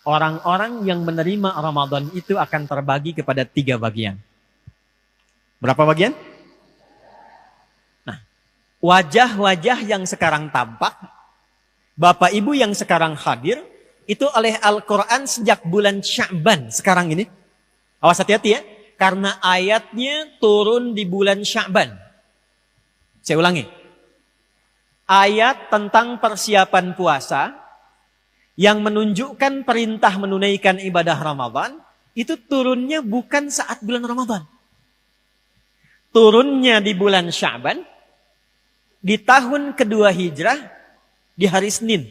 Orang-orang yang menerima Ramadan itu akan terbagi kepada 3 bagian. Berapa bagian? Nah, wajah-wajah yang sekarang tampak, Bapak Ibu yang sekarang hadir, itu oleh Al-Quran sejak bulan Sya'ban sekarang ini. Awas hati-hati ya, karena ayatnya turun di bulan Sya'ban. Saya ulangi. Ayat tentang persiapan puasa yang menunjukkan perintah menunaikan ibadah Ramadan, itu turunnya bukan saat bulan Ramadan. Turunnya di bulan Sya'ban, di tahun kedua Hijrah, di hari Senin.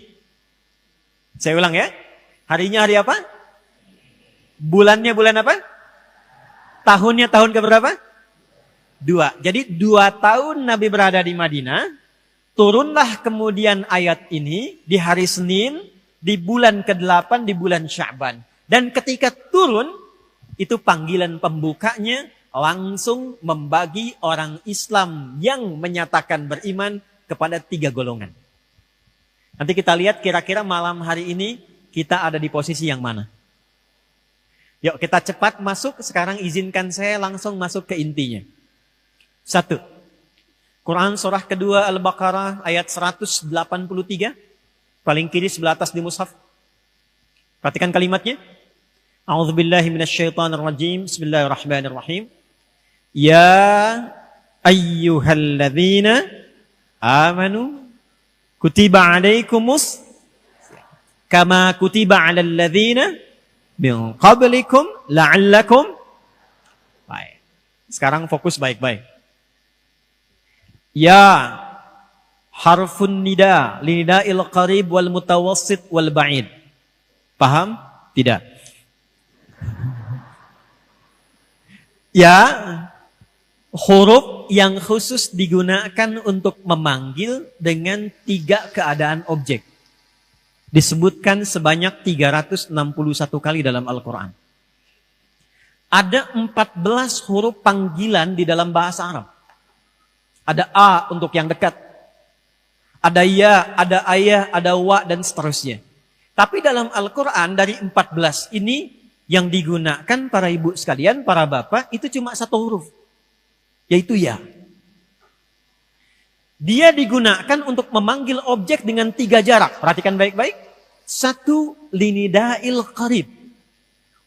Saya ulang ya. Harinya hari apa? Bulannya bulan apa? Tahunnya tahun keberapa? 2. Jadi 2 tahun Nabi berada di Madinah, turunlah kemudian ayat ini di hari Senin, di bulan ke-8 di bulan Sya'ban. Dan ketika turun, itu panggilan pembukanya langsung membagi orang Islam yang menyatakan beriman kepada 3 golongan. Nanti kita lihat kira-kira malam hari ini kita ada di posisi yang mana. Yuk kita cepat masuk, sekarang izinkan saya langsung masuk ke intinya. 1. Quran surah kedua Al-Baqarah ayat 183. Paling kiri sebelah atas di mushaf. Perhatikan kalimatnya. A'udzubillahi minasyaitonirrajim. Bismillahirrahmanirrahim. Ya ayyuhalladzina amanu kutiba alaikumus kama kutiba alal ladzina min qablikum la'allakum. Baik. Sekarang fokus baik-baik. Ya harfun nida, linida'il qarib wal mutawassit wal ba'id. Paham? Tidak. Ya, huruf yang khusus digunakan untuk memanggil dengan 3 keadaan objek. Disebutkan sebanyak 361 kali dalam Al-Quran. Ada 14 huruf panggilan di dalam bahasa Arab. Ada A untuk yang dekat. Ada ya, ada ayah, ada wa, dan seterusnya. Tapi dalam Al-Quran dari 14 ini yang digunakan para ibu sekalian, para bapak, itu cuma 1 huruf. Yaitu ya. Dia digunakan untuk memanggil objek dengan 3 jarak. Perhatikan baik-baik. 1, linida'il qarib.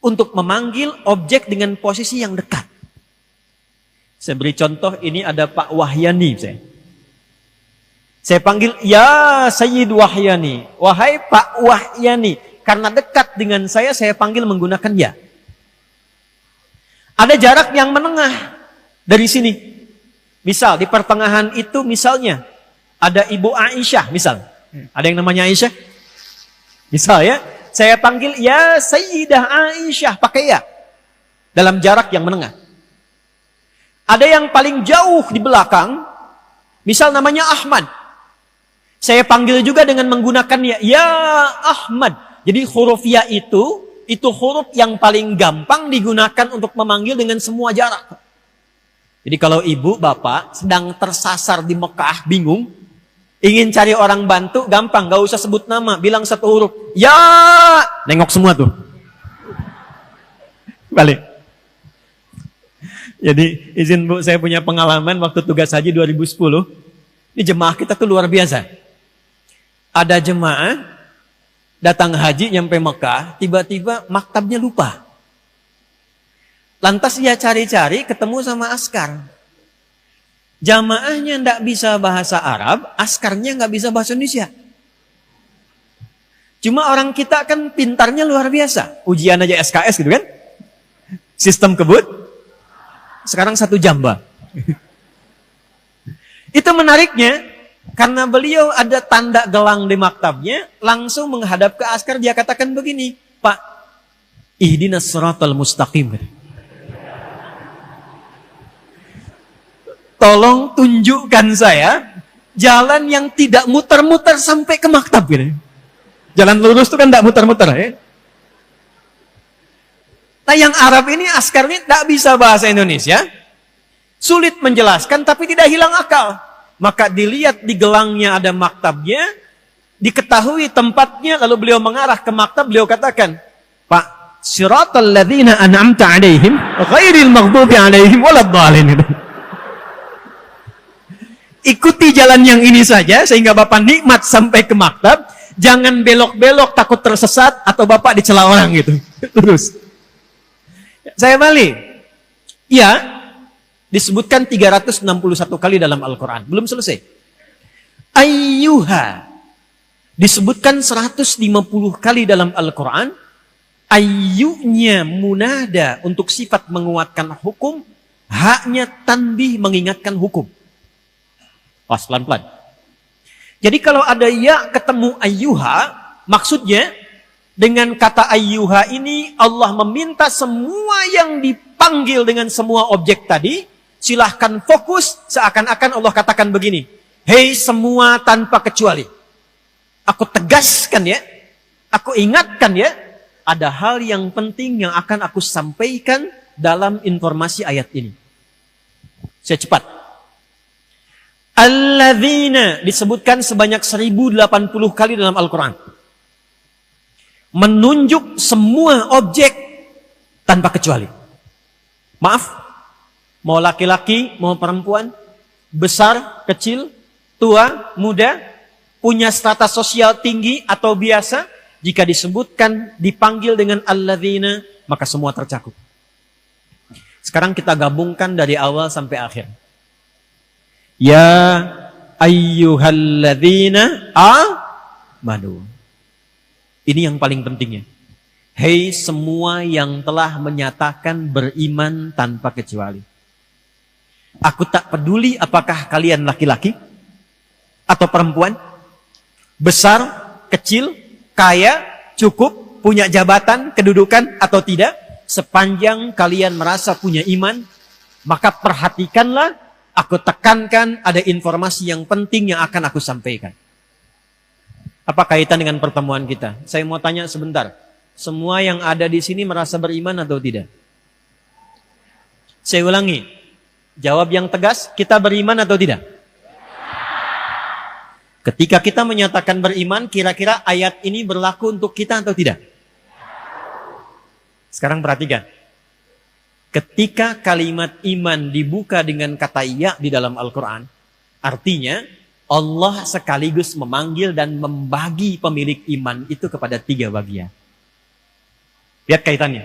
Untuk memanggil objek dengan posisi yang dekat. Saya beri contoh, ini ada Pak Wahyani. Saya panggil, ya Sayyid Wahyani. Wahai Pak Wahyani. Karena dekat dengan saya panggil menggunakan ya. Ada jarak yang menengah dari sini. Misal, di pertengahan itu misalnya, ada Ibu Aisyah, misal. Ada yang namanya Aisyah? Misal ya, saya panggil, ya Sayyidah Aisyah, pakai ya. Dalam jarak yang menengah. Ada yang paling jauh di belakang, misal namanya Ahmad. Saya panggil juga dengan menggunakan ya Ahmad. Jadi huruf ya itu huruf yang paling gampang digunakan untuk memanggil dengan semua jarak. Jadi kalau ibu, bapak sedang tersasar di Mekah, bingung, ingin cari orang bantu, gampang, gak usah sebut nama, bilang 1 huruf, ya, nengok semua tuh. Balik. Jadi izin Bu, saya punya pengalaman waktu tugas haji 2010. Ini jemaah kita tuh luar biasa. Ada jemaah datang haji nyampe Mekah, tiba-tiba maktabnya lupa. Lantas dia cari-cari, ketemu sama askar. Jamaahnya tidak bisa bahasa Arab, askarnya nggak bisa bahasa Indonesia. Cuma orang kita kan pintarnya luar biasa. Ujian aja SKS gitu kan. Sistem kebut. Sekarang 1 jamba. Itu menariknya. Karena beliau ada tanda gelang di maktabnya, langsung menghadap ke askar, dia katakan begini, Pak, ihdinas siratal mustaqim. Tolong tunjukkan saya jalan yang tidak muter-muter sampai ke maktab. Jalan lurus itu kan tidak muter-muter. Ya? Nah yang Arab ini askarnya tidak bisa bahasa Indonesia, sulit menjelaskan tapi tidak hilang akal. Maka dilihat di gelangnya ada maktabnya, diketahui tempatnya, lalu beliau mengarah ke maktab, beliau katakan, Pak, siratal ladzina an'amta 'alaihim ghairil maghdubi 'alaihim waladdallin. Ikuti jalan yang ini saja sehingga Bapak nikmat sampai ke maktab. Jangan belok-belok takut tersesat atau Bapak dicela orang gitu. Terus. Saya balik. Ya, disebutkan 361 kali dalam Al-Quran. Belum selesai. Ayyuha. Disebutkan 150 kali dalam Al-Quran. Ayyunya munada untuk sifat menguatkan hukum. Haknya tanbih mengingatkan hukum. Pas pelan-pelan. Jadi kalau ada ya ketemu ayyuha, maksudnya dengan kata ayyuha ini Allah meminta semua yang dipanggil dengan semua objek tadi, silahkan fokus seakan-akan Allah katakan begini, hei semua tanpa kecuali. Aku tegaskan ya, aku ingatkan ya, ada hal yang penting yang akan aku sampaikan dalam informasi ayat ini. Saya cepat. Alladzina disebutkan sebanyak 1080 kali dalam Al-Quran. Menunjuk semua objek tanpa kecuali. Maaf, mau laki-laki, mau perempuan, besar, kecil, tua, muda, punya status sosial tinggi atau biasa, jika disebutkan, dipanggil dengan alladzina, maka semua tercakup. Sekarang kita gabungkan dari awal sampai akhir. Ya ayyuhalladzina amanu. Ini yang paling pentingnya. Hei semua yang telah menyatakan beriman tanpa kecuali. Aku tak peduli apakah kalian laki-laki atau perempuan, besar, kecil, kaya, cukup, punya jabatan, kedudukan atau tidak. Sepanjang kalian merasa punya iman, maka perhatikanlah. Aku tekankan ada informasi yang penting yang akan aku sampaikan. Apa kaitan dengan pertemuan kita? Saya mau tanya sebentar. Semua yang ada di sini merasa beriman atau tidak? Saya ulangi. Jawab yang tegas, kita beriman atau tidak? Ketika kita menyatakan beriman, kira-kira ayat ini berlaku untuk kita atau tidak? Sekarang perhatikan. Ketika kalimat iman dibuka dengan kata ya di dalam Al-Quran, artinya Allah sekaligus memanggil dan membagi pemilik iman itu kepada 3 bagian. Lihat kaitannya.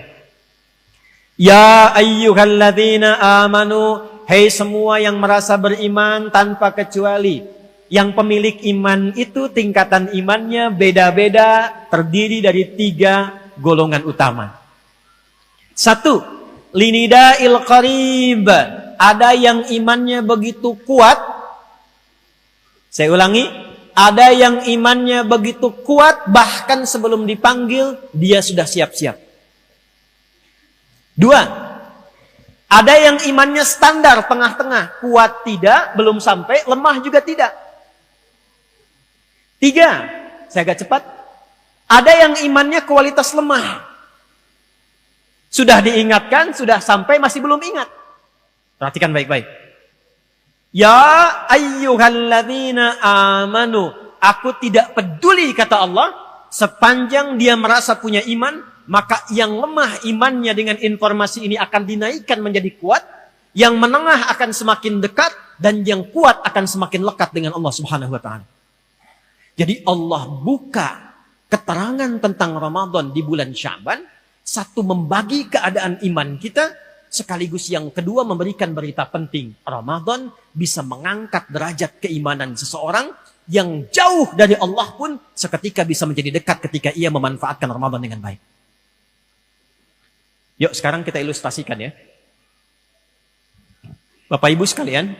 Ya ayyuhalladzina amanu, hei semua yang merasa beriman tanpa kecuali. Yang pemilik iman itu tingkatan imannya beda-beda, terdiri dari 3 golongan utama. 1. Linida'il qarib. Ada yang imannya begitu kuat. Saya ulangi. Ada yang imannya begitu kuat. Bahkan sebelum dipanggil. Dia sudah siap-siap. 2. Ada yang imannya standar. Tengah-tengah. Kuat tidak. Belum sampai. Lemah juga tidak. 3. Saya agak cepat. Ada yang imannya kualitas lemah. Sudah diingatkan, sudah sampai, masih belum ingat. Perhatikan baik-baik. Ya ayyuhalladzina amanu. Aku tidak peduli, kata Allah, sepanjang dia merasa punya iman, maka yang lemah imannya dengan informasi ini akan dinaikkan menjadi kuat, yang menengah akan semakin dekat, dan yang kuat akan semakin lekat dengan Allah Subhanahu wa Ta'ala. Jadi Allah buka keterangan tentang Ramadan di bulan Sya'ban. Satu, membagi keadaan iman kita. Sekaligus yang kedua, memberikan berita penting. Ramadan bisa mengangkat derajat keimanan seseorang yang jauh dari Allah pun seketika bisa menjadi dekat ketika ia memanfaatkan Ramadan dengan baik. Yuk sekarang kita ilustrasikan ya. Bapak Ibu sekalian,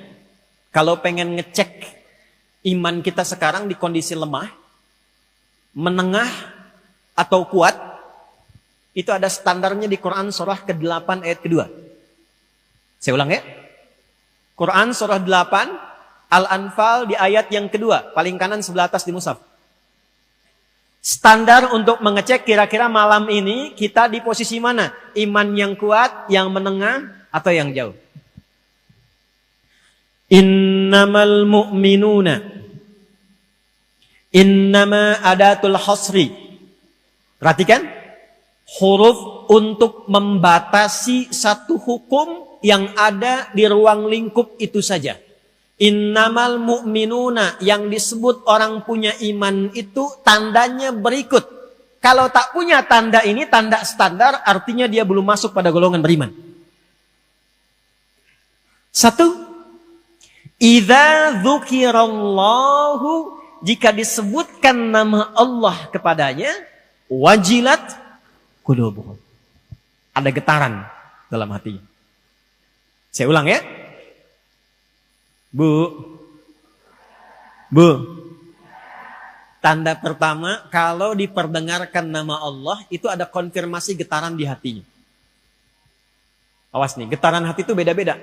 kalau pengen ngecek iman kita sekarang di kondisi lemah, menengah, atau kuat, itu ada standarnya di Quran surah ke-8 ayat kedua. Saya ulang ya. Quran surah 8 Al-Anfal di ayat yang kedua, paling kanan sebelah atas di mushaf. Standar untuk mengecek kira-kira malam ini kita di posisi mana? Iman yang kuat, yang menengah, atau yang jauh? Innamal mu'minuna. Innama adatul hasri. Perhatikan. huruf untuk membatasi satu hukum yang ada di ruang lingkup itu saja. Innamal mu'minuna, yang disebut orang punya iman itu tandanya berikut. Kalau tak punya tanda ini, tanda standar, artinya dia belum masuk pada golongan beriman. Satu, idza dzukirallahu, jika disebutkan nama Allah kepadanya, wajilat qulubuhum, ada getaran dalam hatinya. Saya ulang ya. Bu. Tanda pertama, kalau diperdengarkan nama Allah, itu ada konfirmasi getaran di hatinya. Awas nih, getaran hati itu beda-beda.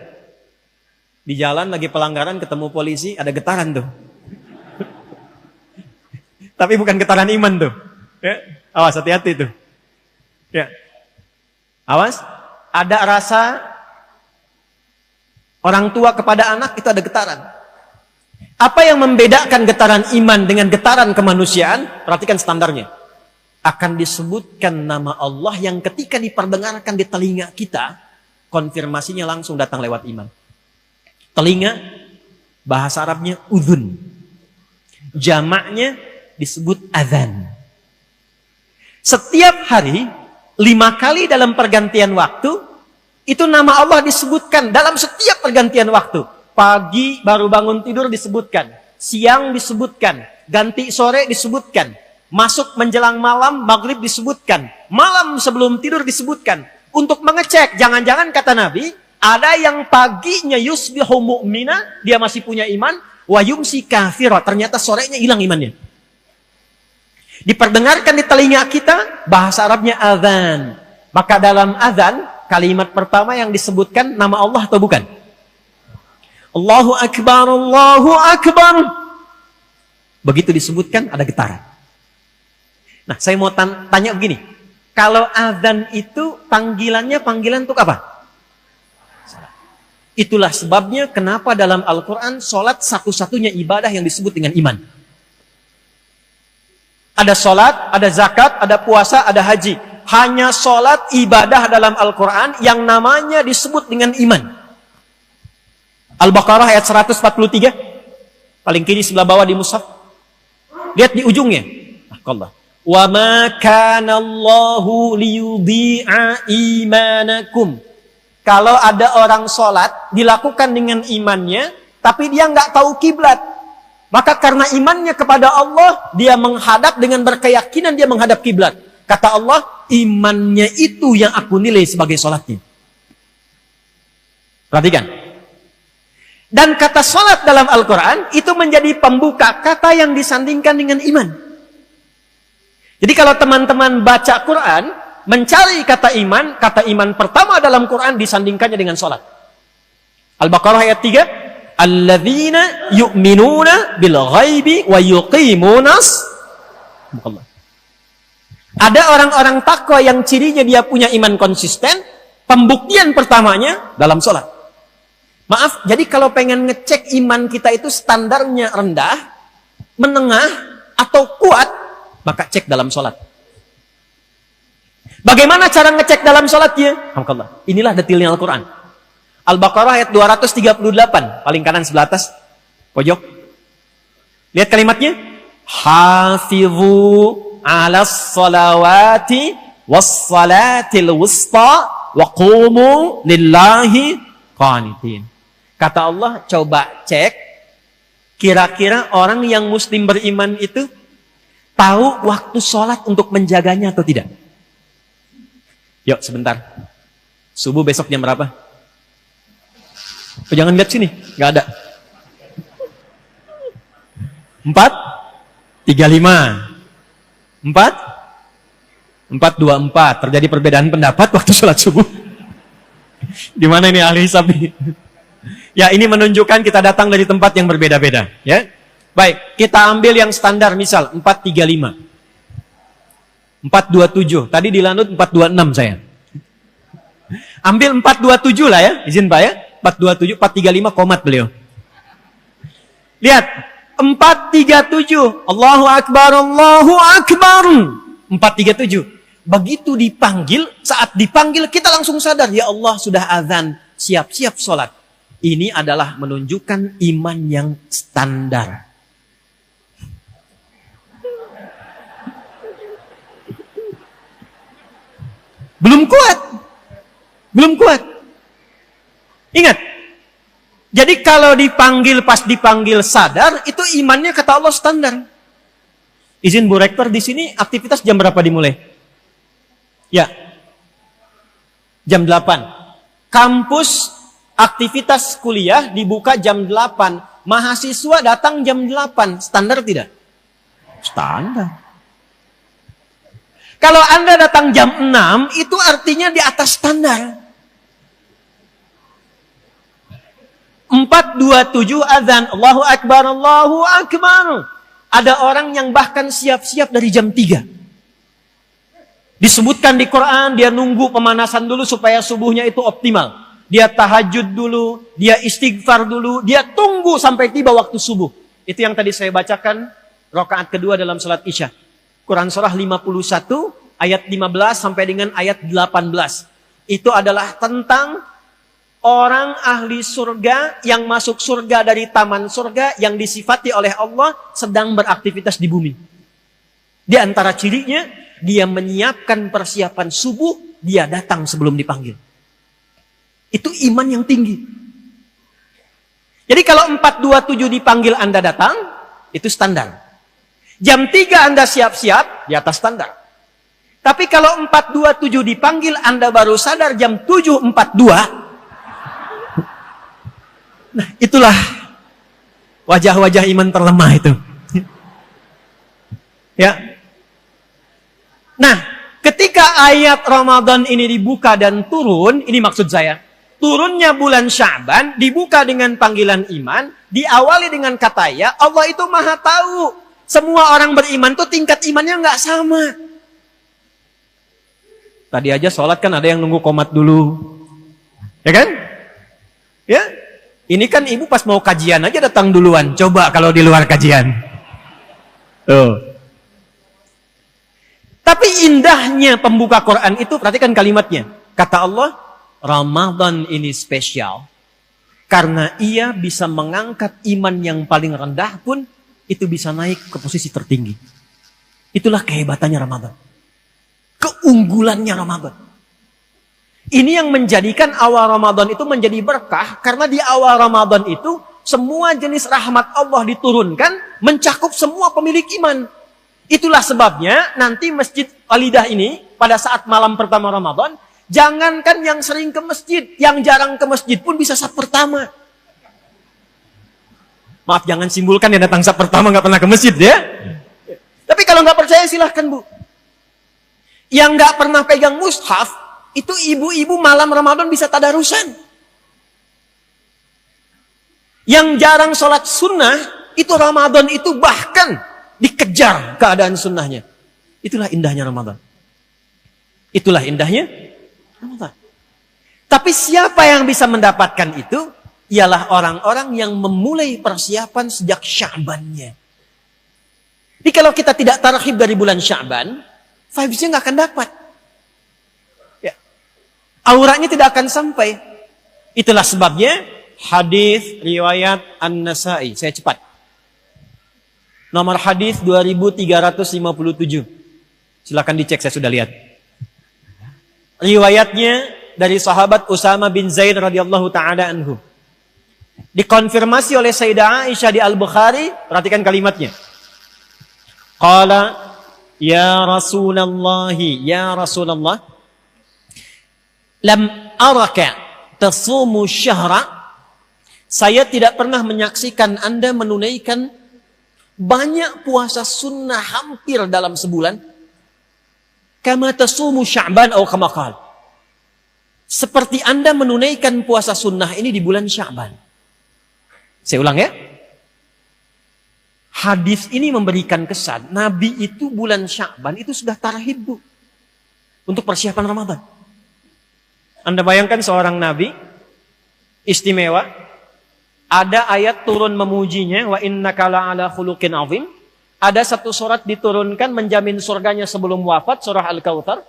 Di jalan lagi pelanggaran, ketemu polisi, ada getaran tuh. Tapi bukan getaran iman tuh. Ya. Awas, hati-hati tuh. Ya. Awas, ada rasa orang tua kepada anak, itu ada getaran. Apa yang membedakan getaran iman dengan getaran kemanusiaan? Perhatikan standarnya. Akan disebutkan nama Allah yang ketika diperdengarkan di telinga kita, konfirmasinya langsung datang lewat iman. Telinga, bahasa Arabnya udhun. Jamaknya disebut adzan. Setiap hari, 5 kali dalam pergantian waktu, itu nama Allah disebutkan dalam setiap pergantian waktu. Pagi baru bangun tidur disebutkan. Siang disebutkan. Ganti sore disebutkan. Masuk menjelang malam, maghrib disebutkan. Malam sebelum tidur disebutkan. Untuk mengecek, jangan-jangan kata Nabi, ada yang paginya yusbihu mu'mina, dia masih punya iman, wa yumsi kafira, ternyata sorenya hilang imannya. Diperdengarkan di telinga kita, bahasa Arabnya adzan. Maka dalam adzan, kalimat pertama yang disebutkan nama Allah atau bukan? Allahu Akbar, Allahu Akbar. Begitu disebutkan ada getaran. Nah, saya mau tanya begini. Kalau adzan itu panggilan untuk apa? Salat. Itulah sebabnya kenapa dalam Al-Quran salat satu-satunya ibadah yang disebut dengan iman. Ada salat, ada zakat, ada puasa, ada haji. Hanya salat ibadah dalam Al-Quran yang namanya disebut dengan iman. Al-Baqarah ayat 143. Paling kiri sebelah bawah di mushaf. Lihat di ujungnya. Allah. Wa ma kana Allahu liyudhi'a imanakum. Kalau ada orang sholat dilakukan dengan imannya, tapi dia nggak tahu kiblat, maka karena imannya kepada Allah, dia menghadap dengan berkeyakinan dia menghadap kiblat. Kata Allah, imannya itu yang aku nilai sebagai sholatnya. Perhatikan. Dan kata sholat dalam Al-Quran itu menjadi pembuka kata yang disandingkan dengan iman. Jadi kalau teman-teman baca Quran, mencari kata iman pertama dalam Quran disandingkannya dengan sholat. Al-Baqarah ayat 3. Alladzina yu'minuna bil ghaibi wa yuqimunas. Ada orang-orang takwa yang cirinya dia punya iman konsisten. Pembuktian pertamanya dalam sholat. Maaf, jadi kalau pengen ngecek iman kita itu standarnya rendah, menengah, atau kuat, maka cek dalam sholat. Bagaimana cara ngecek dalam sholatnya? Alhamdulillah. Inilah detailnya Al-Quran. Al-Baqarah ayat 238, paling kanan sebelah atas, pojok. Lihat kalimatnya. Hafizu alas salawati was salatil wusta wa qumu lillahi qanitin. Kata Allah, coba cek, kira-kira orang yang muslim beriman itu tahu waktu sholat untuk menjaganya atau tidak? Yuk, sebentar. Subuh besok jam berapa? Oh, jangan lihat sini, nggak ada. 4:35. 4:24. Terjadi perbedaan pendapat waktu sholat subuh. Di mana ini ahli hisab? Ya, ini menunjukkan kita datang dari tempat yang berbeda-beda. Ya, baik. Kita ambil yang standar, misal 4:35, 4:27. Tadi di Lanut 4:26 saya. Ambil 4:27 lah ya, izin Pak ya. 4:27, 4:35 komat beliau. Lihat, 4:37. Allahu Akbar, Allahu Akbar. 4:37. begitu dipanggil, saat dipanggil kita langsung sadar, ya Allah sudah azan, siap-siap sholat. Ini adalah menunjukkan iman yang standar. Belum kuat. Belum kuat. Ingat. Jadi kalau dipanggil, pas dipanggil sadar, itu imannya kata Allah standar. Izin Bu Rektor, di sini aktivitas jam berapa dimulai? Ya. Jam 8. Kampus aktivitas kuliah dibuka jam 8. Mahasiswa datang jam 8. Standar tidak? Standar. Kalau Anda datang jam 6, itu artinya di atas standar. 4:27 azan. Allahu Akbar, Allahu Akbar. Ada orang yang bahkan siap-siap dari jam 3. Disebutkan di Quran, dia nunggu pemanasan dulu supaya subuhnya itu optimal. Dia tahajud dulu, dia istighfar dulu, dia tunggu sampai tiba waktu subuh. Itu yang tadi saya bacakan, rakaat kedua dalam salat Isya. Quran surah 51 ayat 15 sampai dengan ayat 18. Itu adalah tentang orang ahli surga yang masuk surga dari taman surga yang disifati oleh Allah sedang beraktivitas di bumi. Di antara cirinya, dia menyiapkan persiapan subuh, dia datang sebelum dipanggil. Itu iman yang tinggi. Jadi kalau 4:27 dipanggil Anda datang, itu standar. Jam 3 Anda siap-siap, di atas standar. Tapi kalau 4:27 dipanggil, Anda baru sadar jam 7:42. Nah, itulah wajah-wajah iman terlemah itu. Ya. Nah, ketika ayat Ramadan ini dibuka dan turun, ini maksud saya. Turunnya bulan Sya'ban, dibuka dengan panggilan iman, diawali dengan kata ya, Allah itu maha tahu. Semua orang beriman tuh tingkat imannya nggak sama. Tadi aja sholat kan ada yang nunggu qomat dulu. Ya kan? Ya. Ini kan ibu pas mau kajian aja datang duluan. Coba kalau di luar kajian. Tuh. Tapi indahnya pembuka Quran itu, perhatikan kalimatnya. Kata Allah, Ramadan ini spesial. Karena ia bisa mengangkat iman yang paling rendah pun, itu bisa naik ke posisi tertinggi. Itulah kehebatannya Ramadan. Keunggulannya Ramadan. Ini yang menjadikan awal Ramadan itu menjadi berkah. Karena di awal Ramadan itu, semua jenis rahmat Allah diturunkan, mencakup semua pemilik iman. Itulah sebabnya, nanti Masjid Walidah ini, pada saat malam pertama Ramadan, jangankan yang sering ke masjid, yang jarang ke masjid pun bisa saf pertama. Maaf, jangan simpulkan yang datang saf pertama nggak pernah ke masjid ya. Tapi kalau nggak percaya silahkan Bu. Yang nggak pernah pegang mushaf, itu ibu-ibu malam Ramadan bisa tadarusan. Yang jarang sholat sunnah, itu Ramadan itu bahkan dikejar keadaan sunnahnya. Itulah indahnya Ramadan. Itulah indahnya Ramadan. Tapi siapa yang bisa mendapatkan itu? Ialah orang-orang yang memulai persiapan sejak Sya'bannya. Jadi kalau kita tidak tarhib dari bulan Sya'ban, vibes-nya nggak akan dapat. Ya. Auranya tidak akan sampai. Itulah sebabnya hadis riwayat An-Nasa'i. Saya cepat. Nomor hadis 2357. Silakan dicek, saya sudah lihat. Riwayatnya dari sahabat Usama bin Zaid radhiyallahu taala anhu. Dikonfirmasi oleh Sayyidah Aisyah di Al-Bukhari, perhatikan kalimatnya. Qala ya Rasulullah, ya Rasulullah, lam araka tasumu syahra. Saya tidak pernah menyaksikan Anda menunaikan banyak puasa sunnah hampir dalam sebulan. Kama tasumu Sya'ban atau kama qala. Seperti Anda menunaikan puasa sunnah ini di bulan Sya'ban. Saya ulang ya. Hadis ini memberikan kesan Nabi itu bulan Sya'ban itu sudah tarhib Bu, untuk persiapan Ramadan. Anda bayangkan seorang Nabi istimewa, ada ayat turun memujinya, wa innaka la'ala khuluqin azim. Ada satu surat diturunkan menjamin surganya sebelum wafat, surah Al-Kautsar.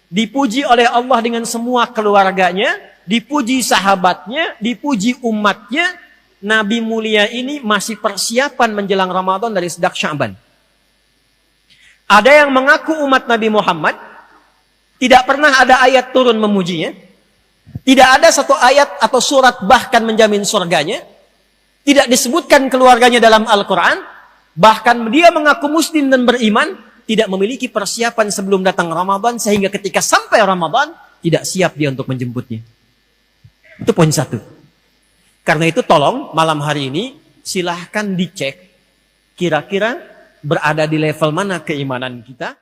dipuji oleh Allah dengan semua keluarganya, dipuji sahabatnya, dipuji umatnya. Nabi mulia ini masih persiapan menjelang Ramadan dari sejak Sya'ban. Ada yang mengaku umat Nabi Muhammad, tidak pernah ada ayat turun memujinya. Tidak ada satu ayat atau surat bahkan menjamin surganya. Tidak disebutkan keluarganya dalam Al-Quran. Bahkan dia mengaku muslim dan beriman, tidak memiliki persiapan sebelum datang Ramadan, sehingga ketika sampai Ramadan, tidak siap dia untuk menjemputnya. Itu poin satu. Karena itu tolong malam hari ini, silahkan dicek kira-kira berada di level mana keimanan kita.